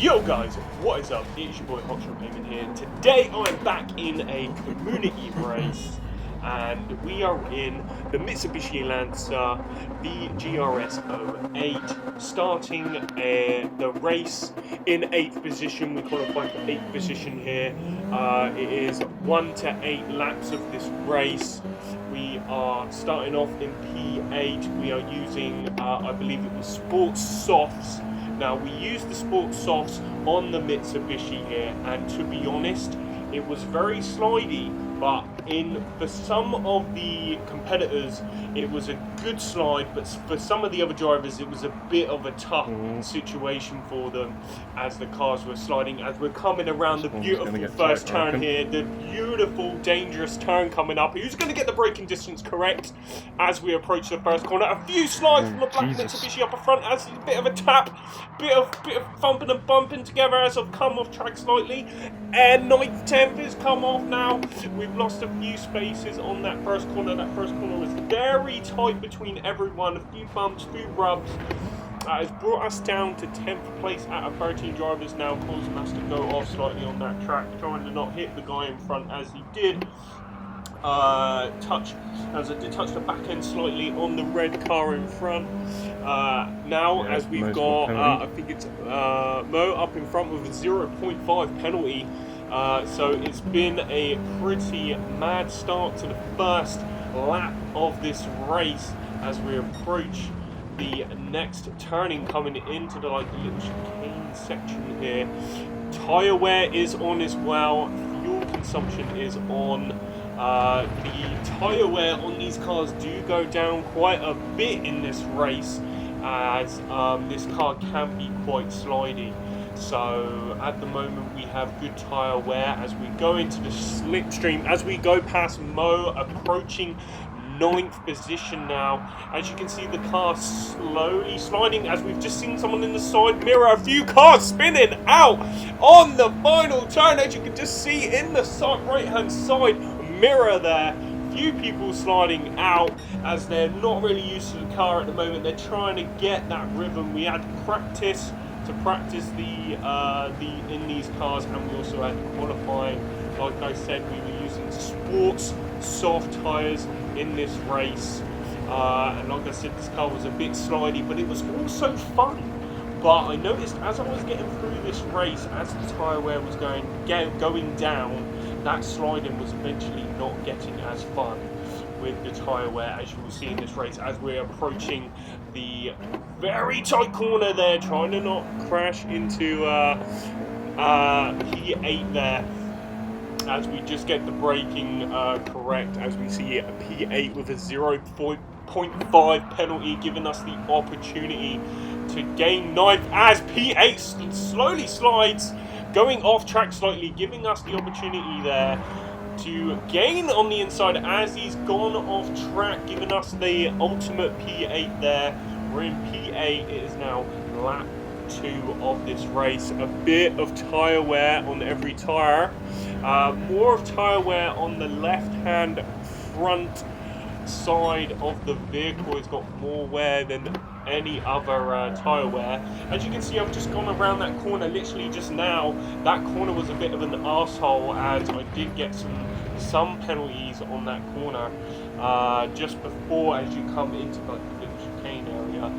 Yo guys, what is up? It's your boy Hotshot Gaming here. Today I'm back in a community race and we are in the Mitsubishi Lancer VGRS 08, starting the race in 8th position. We qualify for 8th position here. It is 1 to 8 laps of this race. We are starting off in P8. We are using, I believe it was Sports Softs. Now, we used the Sports Softs on the Mitsubishi here, and to be honest, it was very slidey, but for some of the competitors, it was a good slide, but for some of the other drivers, it was a bit of a tough situation for them as the cars were sliding. As we're coming around the beautiful first turn here, the beautiful, dangerous turn coming up. Who's going to get the braking distance correct as we approach the first corner? A few slides from the black Mitsubishi up front as a bit of a tap, bit of thumping and bumping together as I've come off track slightly. And 9th, 10th has come off now. We've lost a few spaces on that first corner. That first corner was very tight between everyone. A few bumps, a few rubs. Has brought us down to 10th place out of 13 drivers now, causing us to go off slightly on that track, trying to not hit the guy in front as he did. Touch the back end slightly on the red car in front. Now, as we've got, I think it's Mo up in front with a 0.5 penalty. So it's been a pretty mad start to the first lap of this race as we approach the next turning coming into the little chicane section here. Tyre wear is on as well. Fuel consumption is on. The tyre wear on these cars do go down quite a bit in this race, as this car can be quite slidey. So at the moment we have good tyre wear as we go into the slipstream, as we go past Mo, approaching 9th position now. As you can see, the car slowly sliding as we've just seen someone in the side mirror. A few cars spinning out on the final turn, as you can just see in the right hand side mirror there. Few people sliding out as they're not really used to the car at the moment. They're trying to get that rhythm. We had practice in these cars, and we also had qualifying. Like I said, we were using Sports Soft tyres in this race, and like I said, this car was a bit slidey, but it was also fun. But I noticed as I was getting through this race, as the tyre wear was going down, that sliding was eventually not getting as fun with the tyre wear, as you will see in this race, as we're approaching the very tight corner there, trying to not crash into P8 there, as we just get the braking correct, as we see a P8 with a 0.5 penalty, giving us the opportunity to gain 9th as P8 slowly slides, going off track slightly, giving us the opportunity there to gain on the inside as he's gone off track, giving us the ultimate P8 there. We're in P8, it is now lap 2 of this race. A bit of tyre wear on every tyre. More of tyre wear on the left-hand front side of the vehicle. It's got more wear than any other tyre wear. As you can see, I've just gone around that corner literally just now. That corner was a bit of an arsehole, as I did get some penalties on that corner just before, as you come into like the little chicane area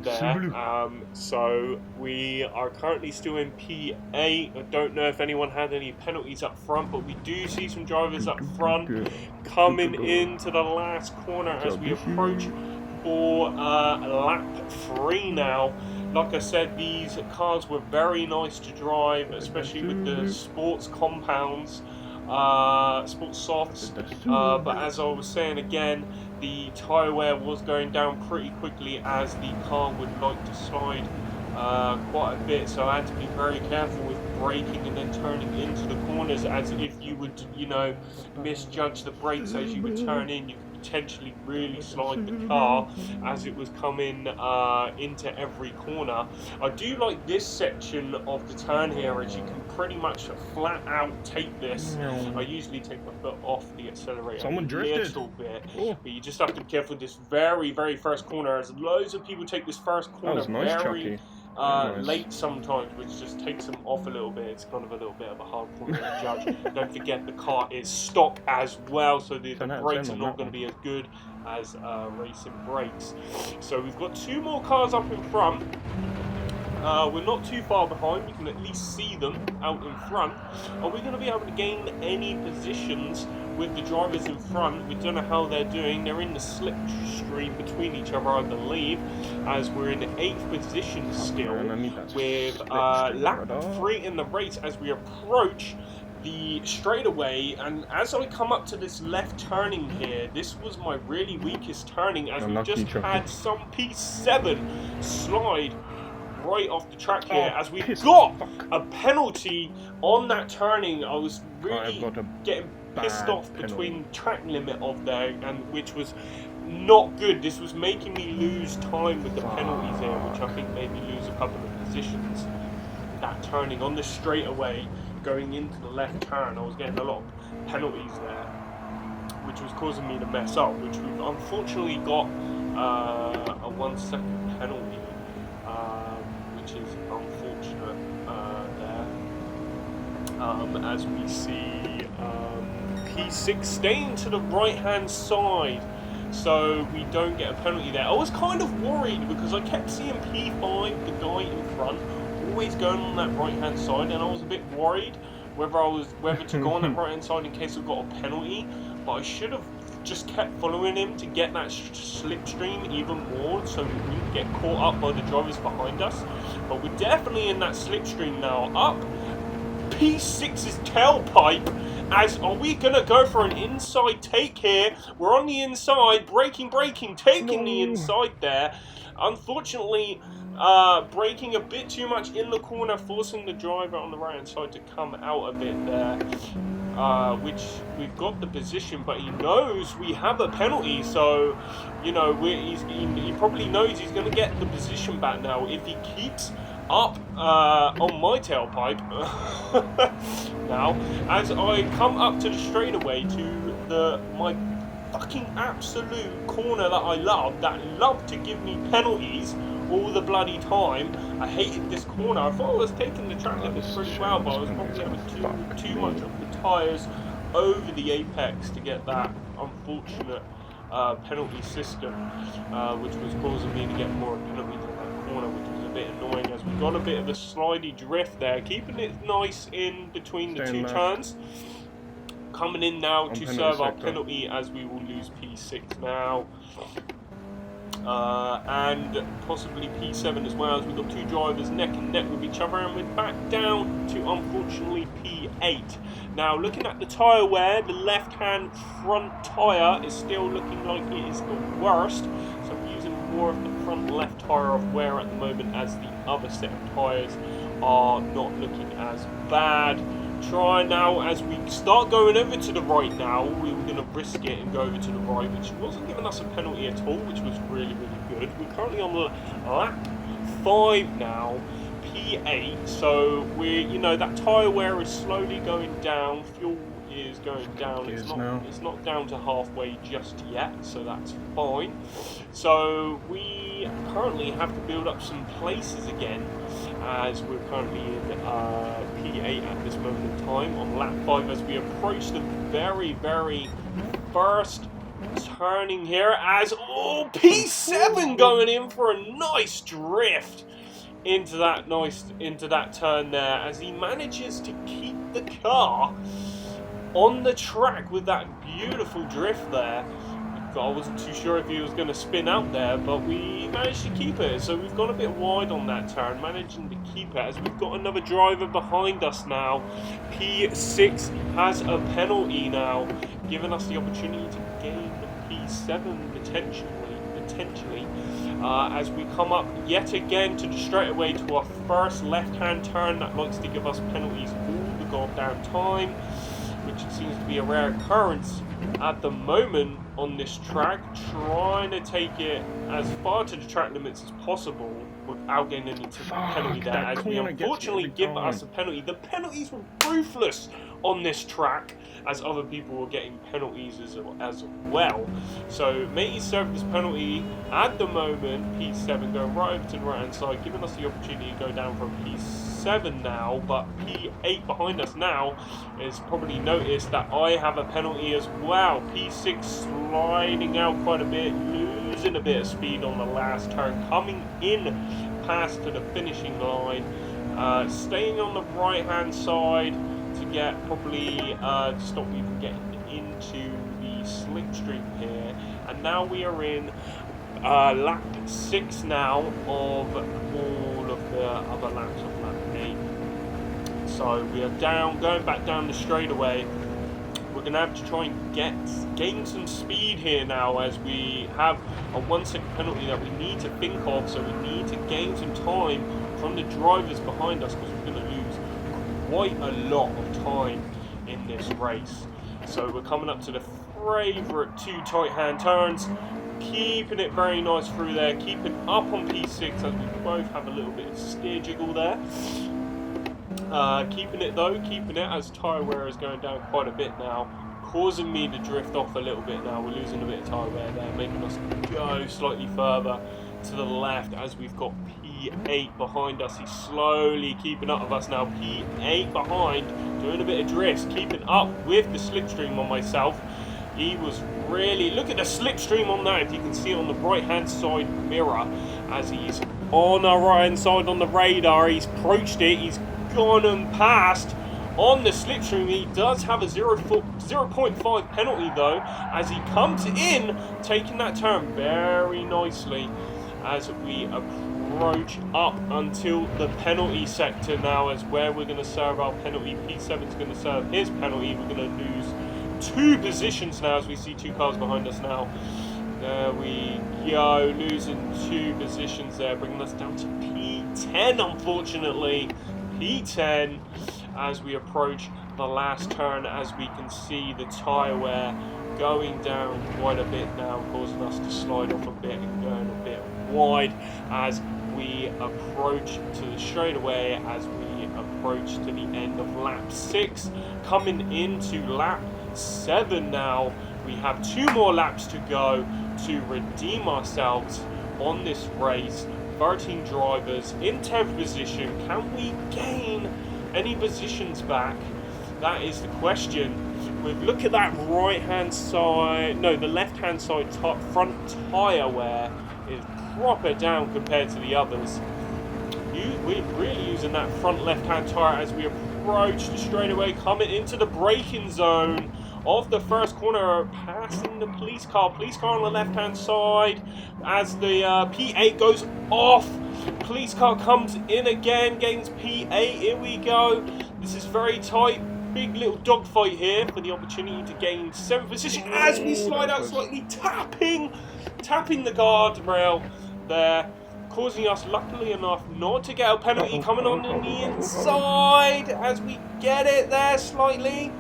there. So we are currently still in P8. I don't know if anyone had any penalties up front, but we do see some drivers up front coming into the last corner as we approach for lap 3 now. Like I said, these cars were very nice to drive, especially with the sports compounds, sports softs, but as I was saying again, the tyre wear was going down pretty quickly as the car would like to slide quite a bit, so I had to be very careful with braking and then turning into the corners, as if you would, misjudge the brakes as you would turn in, you could potentially really slide the car as it was coming into every corner. I do like this section of the turn here, as you can pretty much flat out take this. I usually take my foot off the accelerator a little bit, but you just have to be careful with this very, very first corner, as loads of people take this first corner late sometimes, which just takes them off a little bit. It's kind of a little bit of a hard corner to judge. Don't forget the car is stock as well, so the brakes are not going to be as good as racing brakes. So we've got 2 more cars up in front. We're not too far behind. We can at least see them out in front. Are we going to be able to gain any positions with the drivers in front? We don't know how they're doing. They're in the slipstream between each other, I believe, as we're in 8th position still, with lap 3 in the race as we approach the straightaway. And as I come up to this left turning here, this was my really weakest turning, as we just had some P7 slide right off the track here, as we got a penalty on that turning. I was really getting pissed off between track limit of there, and which was not good. This was making me lose time with the penalties here, which I think made me lose a couple of positions. That turning on the straightaway going into the left turn, I was getting a lot of penalties there, which was causing me to mess up, which we've unfortunately got a 1 second penalty, which is unfortunate there, as we see P6 staying to the right hand side, so we don't get a penalty there. I was kind of worried because I kept seeing P5, the guy in front, always going on that right hand side, and I was a bit worried whether to go on that right hand side in case I got a penalty, but I should have just kept following him to get that slipstream even more, so we wouldn't get caught up by the drivers behind us. But we're definitely in that slipstream now. Up P6's tailpipe. As are we gonna go for an inside take here? We're on the inside, braking, taking the inside there. Unfortunately, braking a bit too much in the corner, forcing the driver on the right hand side to come out a bit there. Which we've got the position, but he knows we have a penalty, so you know he probably knows he's going to get the position back now if he keeps up on my tailpipe. Now, as I come up to the straightaway to my fucking absolute corner that I love to give me penalties all the bloody time. I hated this corner. I thought I was taking the track limits pretty well, but I was probably having too much of the tyres over the apex to get that unfortunate penalty system, which was causing me to get more penalties on that corner, which was a bit annoying, as we got a bit of a slidey drift there, keeping it nice in between the 2 turns. Coming in now to serve our penalty, as we will lose P6 now. And possibly P7 as well, as we've got 2 drivers neck and neck with each other, and we're back down to unfortunately P8. Now, looking at the tyre wear, the left hand front tyre is still looking like it is the worst, so I'm using more of the front left tyre of wear at the moment, as the other set of tyres are not looking as bad. Try now, as we start going over to the right now, we were going to risk it and go over to the right, which wasn't giving us a penalty at all, which was really, really good. We're currently on lap 5 now, P8, so that tyre wear is slowly going down, fuel is going down, it's not down to halfway just yet, so that's fine. So we currently have to build up some places again, as we're currently in P8 at this moment in time, on lap 5, as we approach the very, very first turning here, as P7 going in for a nice drift into that turn there, as he manages to keep the car on the track with that beautiful drift there. I wasn't too sure if he was going to spin out there, but we managed to keep it. So we've gone a bit wide on that turn, managing to keep it, as we've got another driver behind us now. P6 has a penalty now, giving us the opportunity to gain P7 potentially. As we come up yet again to the straightaway to our first left-hand turn that likes to give us penalties all the goddamn time, which seems to be a rare occurrence at the moment on this track, trying to take it as far to the track limits as possible without getting any penalty there, as we unfortunately give us a penalty. The penalties were ruthless on this track, as other people were getting penalties as well. So matey served this penalty at the moment. P7 going right over to the right hand side, giving us the opportunity to go down from P7 now, but P8 behind us now has probably noticed that I have a penalty as well. P6 sliding out quite a bit, losing a bit of speed on the last turn, coming in past to the finishing line, staying on the right hand side to get probably to stop me from getting into the slipstream here. And now we are in lap 6 now of all of the other laps of lap 8. So we are going back down the straightaway. We're going to have to try and gain some speed here now, as we have a 1-second penalty that we need to think of. So we need to gain some time from the drivers behind us, because we're going to lose quite a lot of time in this race. So we're coming up to the favourite 2 tight hand turns, keeping it very nice through there, keeping up on P6 as we both have a little bit of steer jiggle there. Keeping it as tyre wear is going down quite a bit now, causing me to drift off a little bit now. We're losing a bit of tyre wear there, making us go slightly further to the left as we've got P8 behind us. He's slowly keeping up with us now. P8 behind, doing a bit of drift, keeping up with the slipstream on myself. He was really, look at the slipstream on that, if you can see it on the right hand side mirror, as he's on our right hand side on the radar. He's approached it, he's gone and passed on the slipstream. He does have a 0.5 penalty though, as he comes in, taking that turn very nicely as we approach up until the penalty sector now, as where we're going to serve our penalty. P7 is going to serve his penalty. We're going to lose 2 positions now, as we see 2 cars behind us now. There we go, losing 2 positions there, bringing us down to P10, unfortunately. P10 as we approach the last turn, as we can see the tyre wear going down quite a bit now, causing us to slide off a bit and going a bit wide as we approach to the straightaway, as we approach to the end of lap 6, coming into lap 7 now. We have 2 more laps to go to redeem ourselves on this race. 13 drivers in 10th position. Can we gain any positions back? That is the question. Look at that right hand side, no, the left hand side front tyre wear is proper down compared to the others. We're really using that front left hand tyre as we approach the straightaway, coming into the braking zone of the first corner, passing the police car on the left hand side as the P8 goes off. Police car comes in again, gains P8. Here we go. This is very tight. Big little dogfight here for the opportunity to gain 7th position as we slide out slightly, tapping the guardrail there, causing us, luckily enough, not to get a penalty. Coming on the inside as we get it there slightly.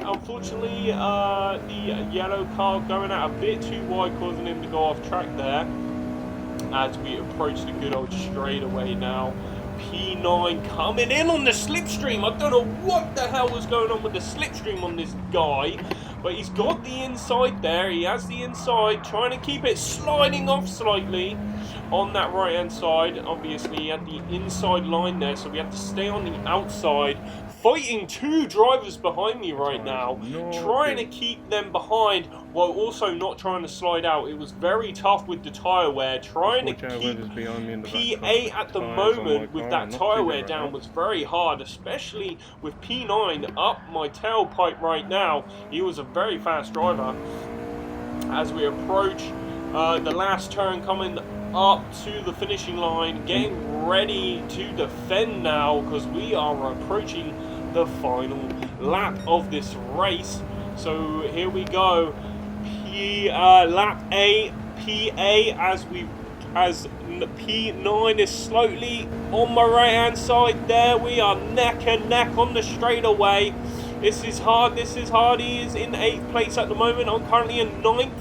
Unfortunately, the yellow car going out a bit too wide, causing him to go off track there as we approach the good old straightaway now. P9 coming in on the slipstream. I don't know what the hell was going on with the slipstream on this guy, but he's got the inside there. He has the inside, trying to keep it sliding off slightly on that right hand side. Obviously he had the inside line there, so we have to stay on the outside, fighting 2 drivers behind me right now, trying to keep them behind while also not trying to slide out. It was very tough with the tyre wear. Trying to keep P8 at the moment with that tyre wear down was very hard, especially with P9 up my tailpipe right now. He was a very fast driver. As we approach the last turn, coming up to the finishing line, getting ready to defend now, because we are approaching the final lap of this race. So here we go, lap 8, P8 as P9 is slowly on my right hand side there. We are neck and neck on the straightaway. This is hard. He is in 8th place at the moment. I'm currently in 9th.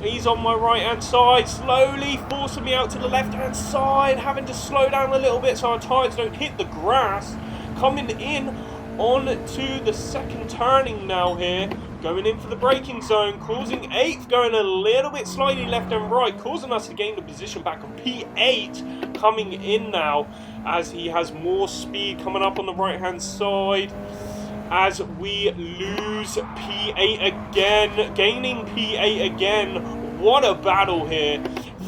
He's on my right hand side, slowly forcing me out to the left hand side, having to slow down a little bit so our tyres don't hit the grass. Coming in on to the second turning now here. Going in for the braking zone, causing 8th, going a little bit slightly left and right, causing us to gain the position back of P8 coming in now as he has more speed coming up on the right hand side. As we lose P8 again, gaining P8 again. What a battle here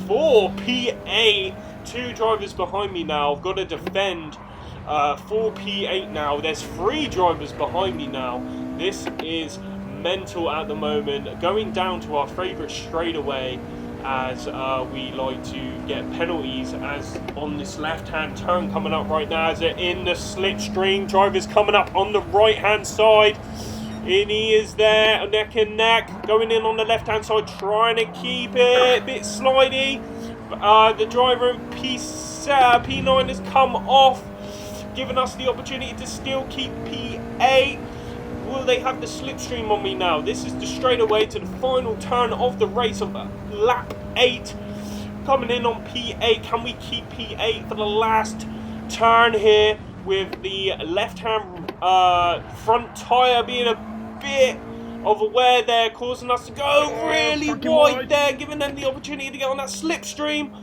for P8. 2 drivers behind me now. I've got to defend for P8 now. There's 3 drivers behind me now. This is mental at the moment. Going down to our favourite straightaway as we like to get penalties as on this left-hand turn coming up right now as they're in the slipstream. Drivers coming up on the right-hand side. And he is there, neck and neck. Going in on the left-hand side, trying to keep it. A bit slidey. The driver in P9 has come off, giving us the opportunity to still keep P8. Will they have the slipstream on me now? This is the straightaway to the final turn of the race of lap 8. Coming in on P8. Can we keep P8 for the last turn here with the left-hand front tyre being a bit of a wear there, causing us to go really wide there, giving them the opportunity to get on that slipstream.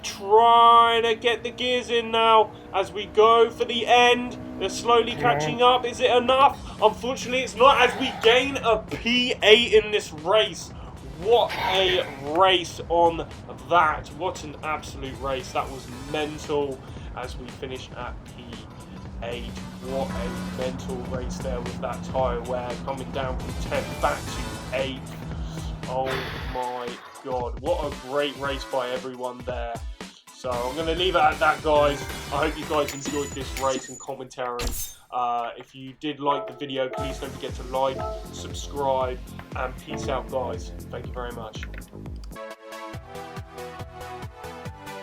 Trying to get the gears in now as we go for the end. They're slowly catching up. Is it enough? Unfortunately, it's not as we gain a P8 in this race. What a race on that. What an absolute race. That was mental as we finished at P8. What a mental race there with that tyre wear coming down from 10th back to 8th. Oh my God, what a great race by everyone there. So I'm going to leave it at that, guys. I hope you guys enjoyed this race and commentary. If you did like the video, please don't forget to like, subscribe, and peace out, guys. Thank you very much.